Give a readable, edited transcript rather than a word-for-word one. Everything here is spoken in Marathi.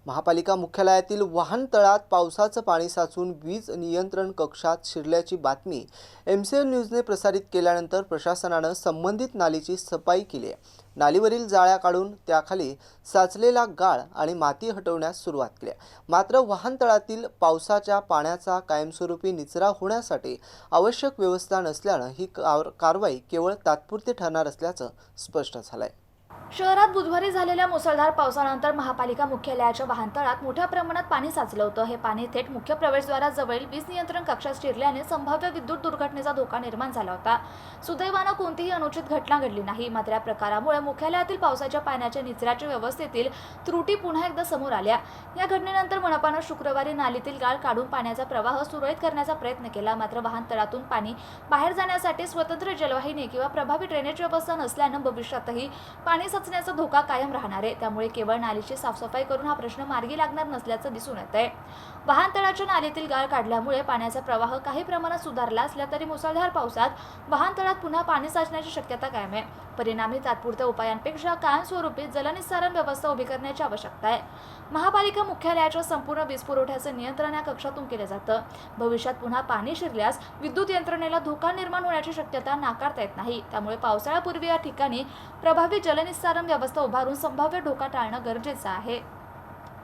महापालिका मुख्यालयातील वाहनतळात पावसाचं पाणी साचून वीज नियंत्रण कक्षात शिरल्याची बातमी MCN न्यूजने प्रसारित केल्यानंतर प्रशासनानं संबंधित नालीची सफाई केली आहे। नालीवरील जाळ्या काढून त्याखाली साचलेला गाळ आणि माती हटवण्यास सुरुवात केली आहे। मात्र वाहनतळातील पावसाच्या पाण्याचा कायमस्वरूपी निचरा होण्यासाठी आवश्यक व्यवस्था नसल्यानं ही कारवाई केवळ तात्पुरती ठरणार असल्याचं स्पष्ट झालंय। शहरात बुधवारी झालेल्या मुसळधार पावसानंतर महापालिका मुख्यालयाच्या वाहनतळात मोठ्या प्रमाणात पाणी साचलं होतं। हे पाणी थेट मुख्य प्रवेशद्वाराजवळील वीज नियंत्रण कक्षात शिरल्याने संभाव्य विद्युत दुर्घटनेचा धोका निर्माण झाला होता। सुदैवानं कोणतीही अनुचित घटना घडली नाही। मात्र या प्रकारामुळे मुख्यालयातील पावसाच्या पाण्याच्या निचऱ्याच्या व्यवस्थेतील त्रुटी पुन्हा एकदा समोर आल्या। या घटनेनंतर मनपानं शुक्रवारी नालीतील गाळ काढून पाण्याचा प्रवाह सुरळीत करण्याचा प्रयत्न केला। मात्र वाहनतळातून पाणी बाहेर जाण्यासाठी स्वतंत्र जलवाहिनी किंवा प्रभावी ड्रेनेज व्यवस्था नसल्यानं भविष्यातही पाणी साचण्याचा धोका कायम राहणार आहे। त्यामुळे केवळ नालीची साफसफाई करून हा प्रश्न मार्गी लागणार नसल्याचं दिसून येत आहे। वाहनतळाच्या नालीतील गाळ काढल्यामुळे पाण्याचा प्रवाह काही प्रमाणात सुधारला असला तरी मुसळधार पावसात वाहनतळात पुन्हा पाणी साचण्याची शक्यता कायम आहे। परिणामी तात्पुरत्या उपायांपेक्षा कायमस्वरूपी जलनिस्सारण व्यवस्था उभी करण्याची आवश्यकता आहे। महापालिका मुख्यालयाच्या संपूर्ण वीज पुरवठ्याचे नियंत्रण या कक्षातून केले जातं। भविष्यात पुन्हा पाणी शिरल्यास विद्युत यंत्रणेला धोका निर्माण होण्याची शक्यता नाकारता येत नाही। त्यामुळे पावसाळ्यापूर्वी या ठिकाणी प्रभावी जलनिस्सारण व्यवस्था उभारून संभाव्य धोका टाळणं गरजेचं आहे।